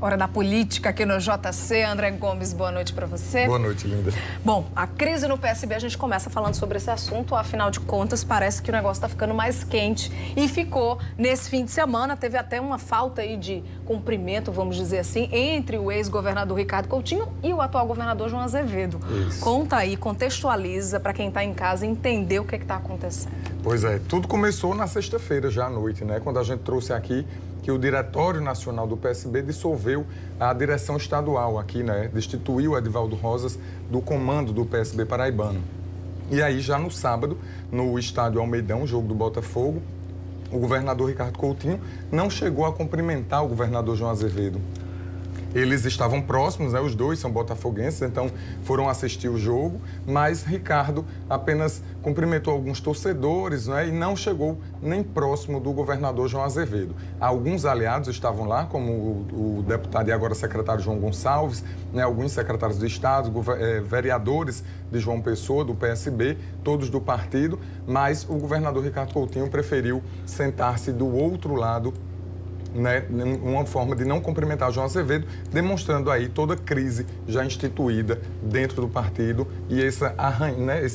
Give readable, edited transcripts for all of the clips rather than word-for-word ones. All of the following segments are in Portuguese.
Hora da política aqui no JC. André Gomes, boa noite para você. Boa noite, linda. Bom, a crise no PSB, a gente começa falando sobre esse assunto. Afinal de contas, parece que o negócio está ficando mais quente. E ficou nesse fim de semana. Teve até uma falta aí de cumprimento, vamos dizer assim, entre o ex-governador Ricardo Coutinho e o atual governador João Azevedo. Isso. Conta aí, contextualiza para quem está em casa entender o que está acontecendo. Pois é, tudo começou na sexta-feira, já à noite, né? Quando a gente trouxe aqui que o Diretório Nacional do PSB dissolveu a direção estadual aqui, né? Destituiu Edivaldo Rosas do comando do PSB paraibano. E aí, já no sábado, no estádio Almeidão, jogo do Botafogo, o governador Ricardo Coutinho não chegou a cumprimentar o governador João Azevedo. Eles estavam próximos, né? Os dois são botafoguenses, então foram assistir o jogo, mas Ricardo apenas cumprimentou alguns torcedores, né? E não chegou nem próximo do governador João Azevedo. Alguns aliados estavam lá, como o deputado e agora secretário João Gonçalves, né? Alguns secretários de Estado, vereadores de João Pessoa, do PSB, todos do partido, mas o governador Ricardo Coutinho preferiu sentar-se do outro lado, né, uma forma de não cumprimentar João Azevedo, demonstrando aí toda a crise já instituída dentro do partido e esse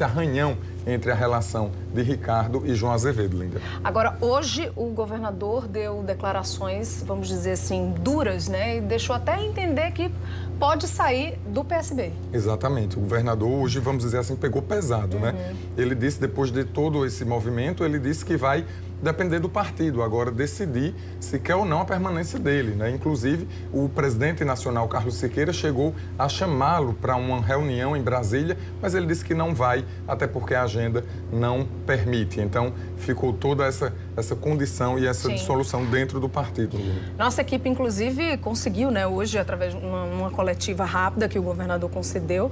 arranhão entre a relação de Ricardo e João Azevedo, Linda. Agora, hoje o governador deu declarações, vamos dizer assim, duras, né? E deixou até entender que pode sair do PSB. Exatamente. O governador hoje, vamos dizer assim, pegou pesado, né? Ele disse, depois de todo esse movimento, ele disse que vai depender do partido agora decidir se quer ou não a permanência dele, né? Inclusive, o presidente nacional, Carlos Siqueira, chegou a chamá-lo para uma reunião em Brasília, mas ele disse que não vai, até porque a agenda não permite. Então, ficou toda essa condição e essa dissolução dentro do partido. Nossa equipe, inclusive, conseguiu, né, hoje, através de uma coletiva rápida que o governador concedeu,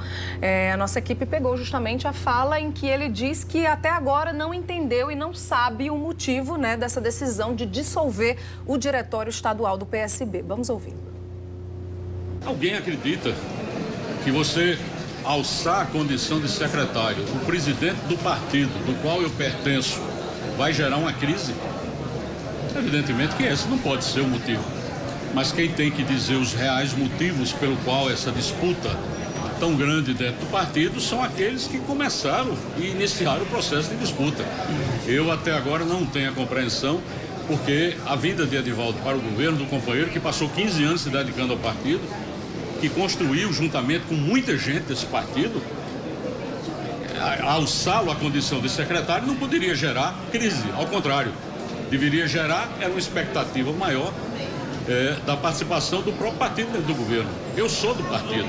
a nossa equipe pegou justamente a fala em que ele diz que até agora não entendeu e não sabe o motivo, né, dessa decisão de dissolver o diretório estadual do PSB. Vamos ouvir. Alguém acredita que você alçar a condição de secretário, o presidente do partido do qual eu pertenço, vai gerar uma crise? Evidentemente que esse não pode ser o motivo. Mas quem tem que dizer os reais motivos pelo qual essa disputa tão grande dentro do partido são aqueles que começaram e iniciaram o processo de disputa. Eu até agora não tenho a compreensão, porque a vinda de Edivaldo para o governo do companheiro que passou 15 anos se dedicando ao partido, que construiu juntamente com muita gente desse partido, alçá-lo à condição de secretário não poderia gerar crise, ao contrário, deveria gerar uma expectativa maior da participação do próprio partido dentro do governo. Eu sou do partido,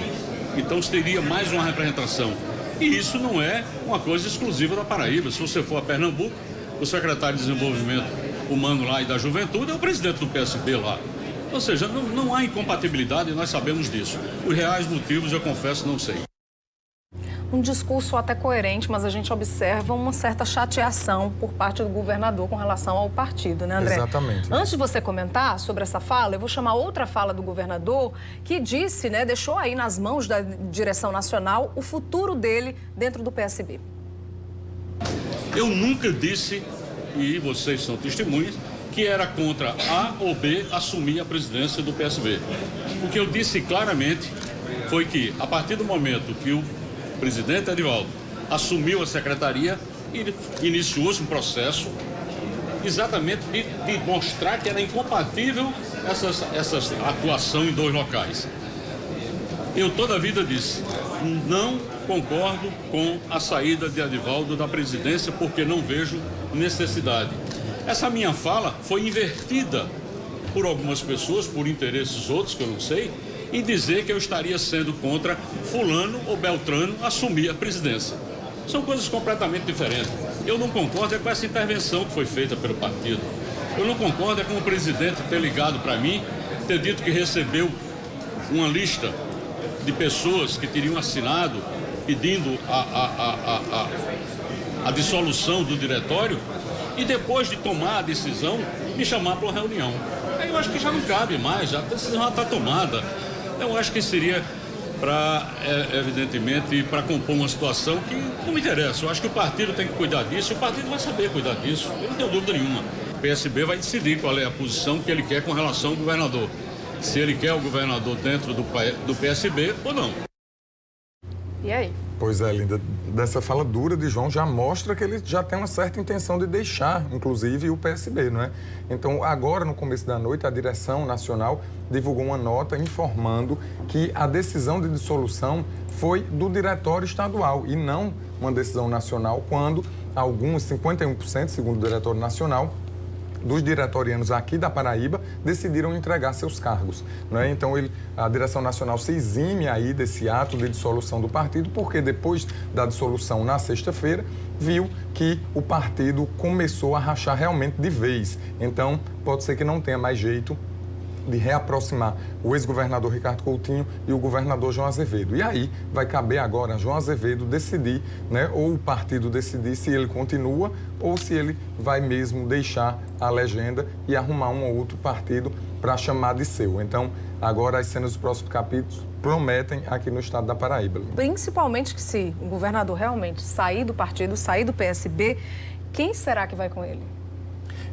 então teria mais uma representação. E isso não é uma coisa exclusiva da Paraíba. Se você for a Pernambuco, o secretário de Desenvolvimento Humano lá e da Juventude é o presidente do PSB lá. Ou seja, não há incompatibilidade e nós sabemos disso. Os reais motivos, eu confesso, não sei. Um discurso até coerente, mas a gente observa uma certa chateação por parte do governador com relação ao partido, né, André? Exatamente. Antes de você comentar sobre essa fala, eu vou chamar outra fala do governador que disse, né, deixou aí nas mãos da direção nacional o futuro dele dentro do PSB. Eu nunca disse, e vocês são testemunhas, que era contra A ou B assumir a presidência do PSB. O que eu disse claramente foi que, a partir do momento que o presidente Edivaldo assumiu a secretaria, iniciou-se um processo exatamente de mostrar que era incompatível essa atuação em dois locais. Eu toda a vida disse, não concordo com a saída de Edivaldo da presidência porque não vejo necessidade. Essa minha fala foi invertida por algumas pessoas, por interesses outros que eu não sei, e dizer que eu estaria sendo contra fulano ou beltrano assumir a presidência. São coisas completamente diferentes. Eu não concordo com essa intervenção que foi feita pelo partido. Eu não concordo com o presidente ter ligado para mim, ter dito que recebeu uma lista de pessoas que teriam assinado pedindo a dissolução do diretório e depois de tomar a decisão me chamar para uma reunião. Aí eu acho que já não cabe mais, a decisão já está tomada. Eu acho que seria evidentemente, para compor uma situação que não me interessa. Eu acho que o partido tem que cuidar disso e o partido vai saber cuidar disso. Eu não tenho dúvida nenhuma. O PSB vai decidir qual é a posição que ele quer com relação ao governador. se ele quer o governador dentro do PSB ou não. E aí? Pois é, Linda, dessa fala dura de João já mostra que ele já tem uma certa intenção de deixar, inclusive, o PSB, não é? Então, agora, no começo da noite, a direção nacional divulgou uma nota informando que a decisão de dissolução foi do diretório estadual e não uma decisão nacional, quando alguns, 51%, segundo o diretório nacional, dos diretorianos aqui da Paraíba decidiram entregar seus cargos, né? Então, a direção nacional se exime aí desse ato de dissolução do partido, porque depois da dissolução na sexta-feira, viu que o partido começou a rachar realmente de vez. Então, pode ser que não tenha mais jeito de reaproximar o ex-governador Ricardo Coutinho e o governador João Azevedo. E aí vai caber agora a João Azevedo decidir, né, ou o partido decidir se ele continua ou se ele vai mesmo deixar a legenda e arrumar um ou outro partido para chamar de seu. Então, agora as cenas dos próximos capítulos prometem aqui no estado da Paraíba. Principalmente que se o governador realmente sair do partido, sair do PSB, quem será que vai com ele?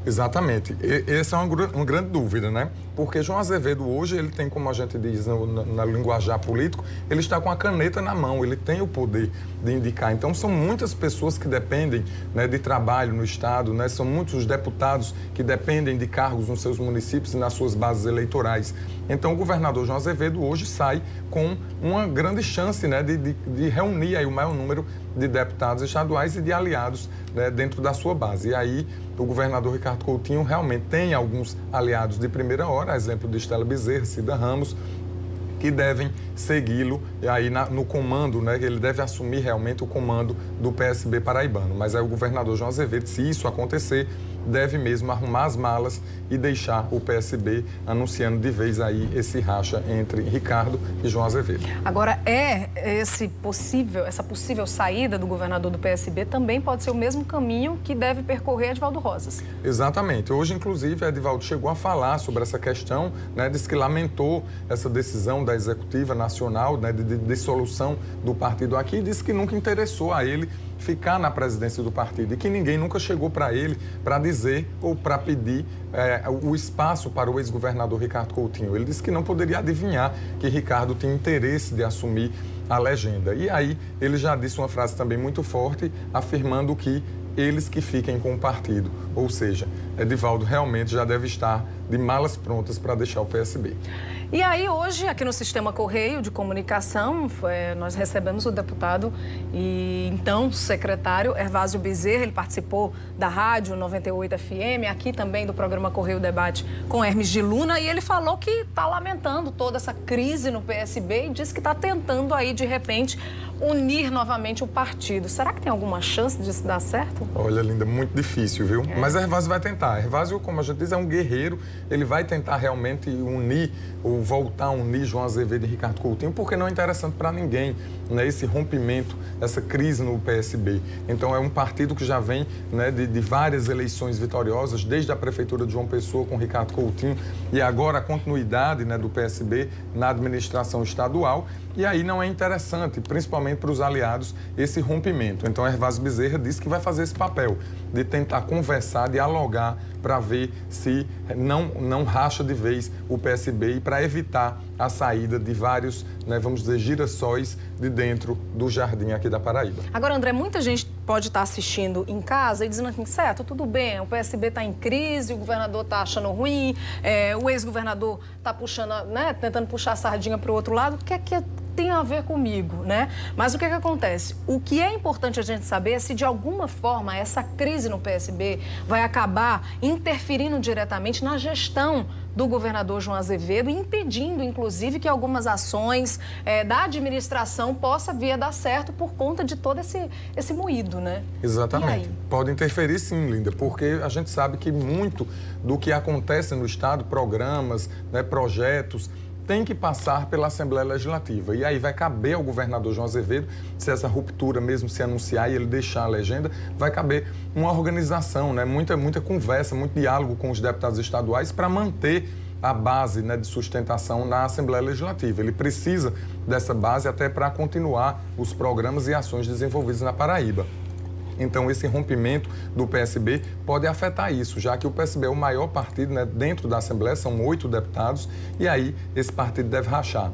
Exatamente. Essa é uma grande dúvida, né? Porque João Azevedo hoje, ele tem, como a gente diz na linguajar político, ele está com a caneta na mão, ele tem o poder de indicar. Então, são muitas pessoas que dependem, né, de trabalho no estado, né? São muitos os deputados que dependem de cargos nos seus municípios e nas suas bases eleitorais. Então, o governador João Azevedo hoje sai com uma grande chance, né, de reunir aí o maior número de deputados estaduais e de aliados, né, dentro da sua base. E aí, o governador Ricardo Coutinho realmente tem alguns aliados de primeira hora, a exemplo de Estela Bezerra, Cida Ramos, que devem segui-lo aí no comando, né? Ele deve assumir realmente o comando do PSB paraibano. Mas aí o governador João Azevedo, se isso acontecer, deve mesmo arrumar as malas e deixar o PSB anunciando de vez aí esse racha entre Ricardo e João Azevedo. Agora, essa possível saída do governador do PSB também pode ser o mesmo caminho que deve percorrer Edivaldo Rosas. Exatamente. Hoje, inclusive, Edivaldo chegou a falar sobre essa questão, né? Disse que lamentou essa decisão da Executiva Nacional, né, de dissolução do partido aqui e disse que nunca interessou a ele ficar na presidência do partido e que ninguém nunca chegou para ele para dizer ou para pedir o espaço para o ex-governador Ricardo Coutinho. Ele disse que não poderia adivinhar que Ricardo tinha interesse de assumir a legenda. E aí ele já disse uma frase também muito forte, afirmando que eles que fiquem com o partido. Ou seja, Edivaldo realmente já deve estar de malas prontas para deixar o PSB. E aí, hoje, aqui no Sistema Correio de Comunicação, nós recebemos o deputado e então secretário Hervásio Bezerra. Ele participou da Rádio 98 FM, aqui também do programa Correio Debate com Hermes de Luna, e ele falou que está lamentando toda essa crise no PSB e disse que está tentando aí, de repente, unir novamente o partido. Será que tem alguma chance disso dar certo? Olha, Linda, muito difícil, viu? Mas Hervásio vai tentar. Hervásio, como a gente diz, é um guerreiro. Ele vai tentar realmente unir ou voltar a unir João Azevedo e Ricardo Coutinho, porque não é interessante para ninguém, né, esse rompimento, essa crise no PSB. Então, é um partido que já vem, né, de várias eleições vitoriosas, desde a Prefeitura de João Pessoa com Ricardo Coutinho e agora a continuidade, né, do PSB na administração estadual. E aí não é interessante, principalmente para os aliados, esse rompimento. Então, Hervásio Bezerra disse que vai fazer esse papel de tentar conversar, dialogar, para ver se não racha de vez o PSB e para evitar a saída de vários, né, vamos dizer, girassóis de dentro do jardim aqui da Paraíba. Agora, André, muita gente pode estar assistindo em casa e dizendo assim, certo, tudo bem, o PSB está em crise, o governador está achando ruim, o ex-governador está puxando, né, tentando puxar a sardinha para o outro lado, o que é que tem a ver comigo, né? Mas o que acontece? O que é importante a gente saber é se de alguma forma essa crise no PSB vai acabar interferindo diretamente na gestão do governador João Azevedo, impedindo, inclusive, que algumas ações da administração possa vir a dar certo por conta de todo esse moído, né? Exatamente. Pode interferir sim, Linda, porque a gente sabe que muito do que acontece no Estado, programas, né, projetos, tem que passar pela Assembleia Legislativa. E aí vai caber ao governador João Azevedo, se essa ruptura mesmo se anunciar e ele deixar a legenda, vai caber uma organização, né? Muita conversa, muito diálogo com os deputados estaduais para manter a base, né, de sustentação na Assembleia Legislativa. Ele precisa dessa base até para continuar os programas e ações desenvolvidos na Paraíba. Então, esse rompimento do PSB pode afetar isso, já que o PSB é o maior partido, né, dentro da Assembleia, são 8 deputados, e aí esse partido deve rachar.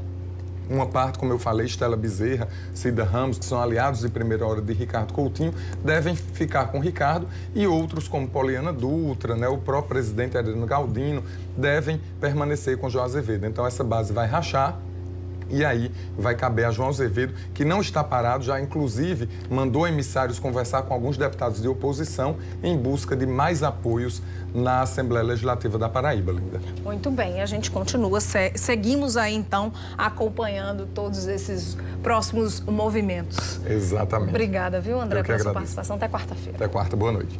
Uma parte, como eu falei, Estela Bezerra, Cida Ramos, que são aliados de primeira hora de Ricardo Coutinho, devem ficar com Ricardo, e outros, como Poliana Dutra, né, o próprio presidente Adriano Galdino, devem permanecer com João Azevedo. Então, essa base vai rachar. E aí vai caber a João Azevedo, que não está parado, já inclusive mandou emissários conversar com alguns deputados de oposição em busca de mais apoios na Assembleia Legislativa da Paraíba, Linda. Muito bem, a gente continua, seguimos aí então acompanhando todos esses próximos movimentos. Exatamente. Obrigada, viu, André, pela sua agradeço. participação. Até quarta-feira. Até quarta, boa noite.